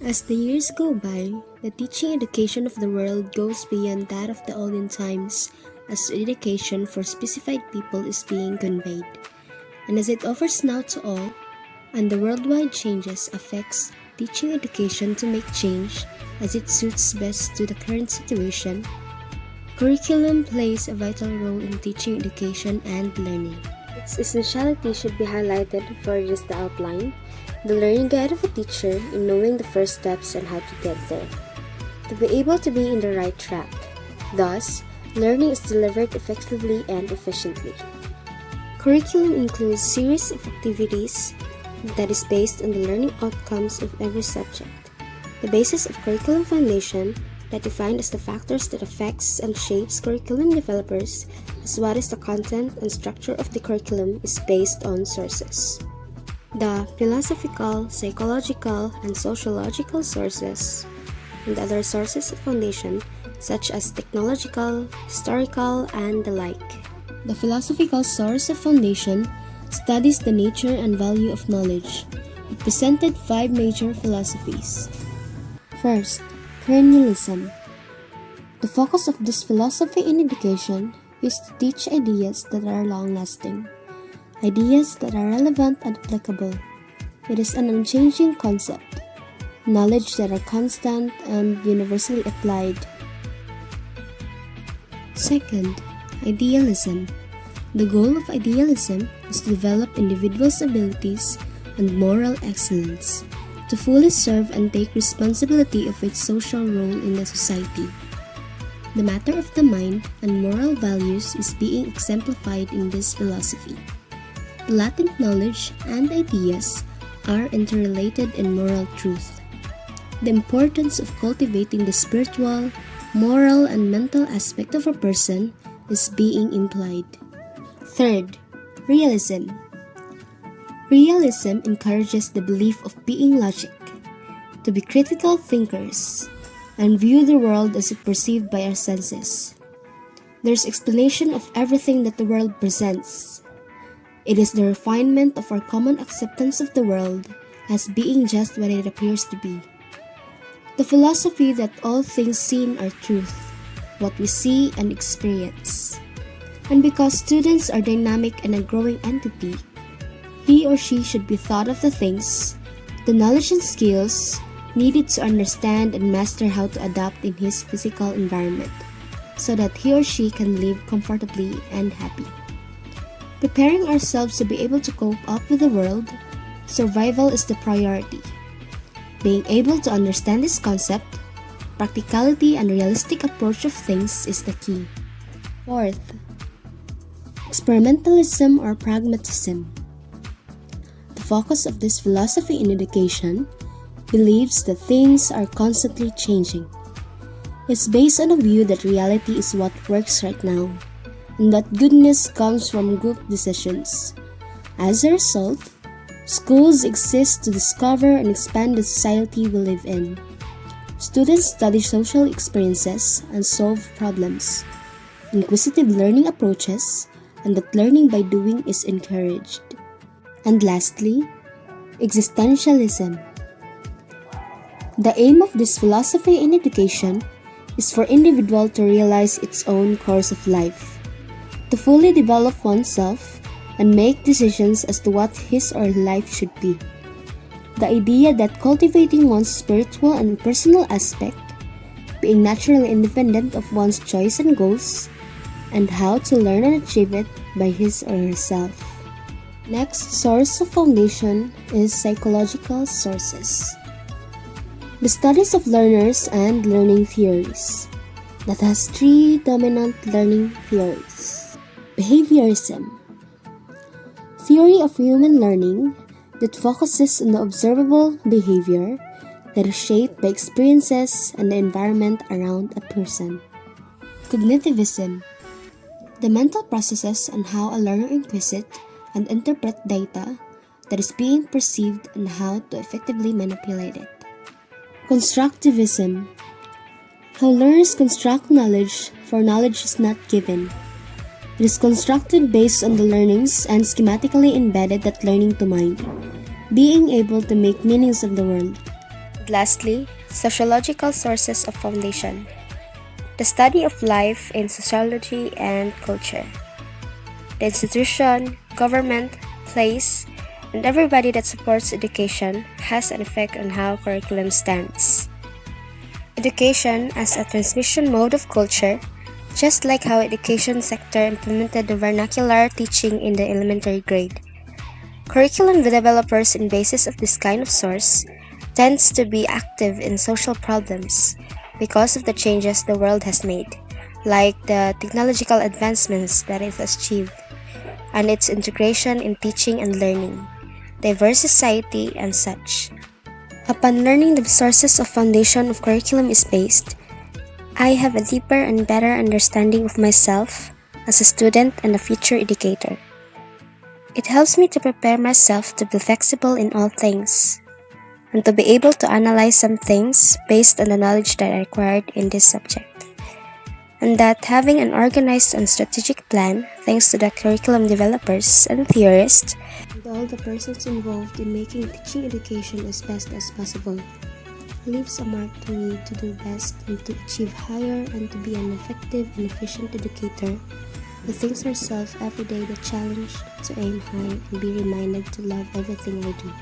As the years go by, the teaching education of the world goes beyond that of the olden times, as education for specified people is being conveyed. And as it offers now to all, and the worldwide changes affects teaching education to make change as it suits best to the current situation, curriculum plays a vital role in teaching education and learning. Its essentiality should be highlighted for just the outline, the learning guide of a teacher in knowing the first steps and how to get there, to be able to be in the right track. Thus, learning is delivered effectively and efficiently. Curriculum includes a series of activities that is based on the learning outcomes of every subject. The basis of curriculum foundation that defined as the factors that affects and shapes curriculum developers as what is the content and structure of the curriculum is based on sources. The philosophical, psychological, and sociological sources, and other sources of foundation such as technological, historical, and the like. The philosophical source of foundation studies the nature and value of knowledge. It presented 5 major philosophies. First, perennialism. The focus of this philosophy in education is to teach ideas that are long-lasting, ideas that are relevant and applicable. It is an unchanging concept, knowledge that are constant and universally applied. Second, idealism. The goal of idealism is to develop individuals' abilities and moral excellence, to fully serve and take responsibility of its social role in the society. The matter of the mind and moral values is being exemplified in this philosophy. The latent knowledge and ideas are interrelated in moral truth. The importance of cultivating the spiritual, moral, and mental aspect of a person is being implied. Third, realism. Realism encourages the belief of being logic, to be critical thinkers, and view the world as it perceived by our senses. There's explanation of everything that the world presents. It is the refinement of our common acceptance of the world as being just what it appears to be. The philosophy that all things seen are truth, what we see and experience. And because students are dynamic and a growing entity, he or she should be taught of the things, the knowledge and skills needed to understand and master how to adapt in his physical environment, so that he or she can live comfortably and happy. Preparing ourselves to be able to cope up with the world, survival is the priority. Being able to understand this concept, practicality and realistic approach of things is the key. Fourth, experimentalism or pragmatism. The focus of this philosophy in education believes that things are constantly changing. It's based on a view that reality is what works right now, and that goodness comes from group decisions. As a result, schools exist to discover and expand the society we live in. Students study social experiences and solve problems. Inquisitive learning approaches, and that learning by doing is encouraged. And lastly, existentialism. The aim of this philosophy in education is for individual to realize its own course of life, to fully develop oneself and make decisions as to what his or her life should be. The idea that cultivating one's spiritual and personal aspect, being naturally independent of one's choice and goals, and how to learn and achieve it by his or herself. Next source of foundation is psychological sources. The studies of learners and learning theories that has 3 dominant learning theories. Behaviorism, theory of human learning that focuses on the observable behavior that is shaped by experiences and the environment around a person. Cognitivism, the mental processes on how a learner inquisite and interpret data that is being perceived and how to effectively manipulate it. Constructivism, how learners construct knowledge, for knowledge is not given. It is constructed based on the learnings and schematically embedded that learning to mind, being able to make meanings of the world. Lastly, sociological sources of foundation. The study of life in sociology and culture. The institution, government, place, and everybody that supports education has an effect on how curriculum stands. Education as a transmission mode of culture, just like how education sector implemented the vernacular teaching in the elementary grade. Curriculum developers in basis of this kind of source tends to be active in social problems because of the changes the world has made, like the technological advancements that it has achieved, and its integration in teaching and learning, diverse society, and such. Upon learning the sources of foundation of curriculum is based, I have a deeper and better understanding of myself as a student and a future educator. It helps me to prepare myself to be flexible in all things, and to be able to analyze some things based on the knowledge that I acquired in this subject. And that having an organized and strategic plan, thanks to the curriculum developers and theorists, and all the persons involved in making teaching education as best as possible, leaves a mark to me to do best and to achieve higher and to be an effective and efficient educator who thinks herself every day the challenge to aim high and be reminded to love everything I do.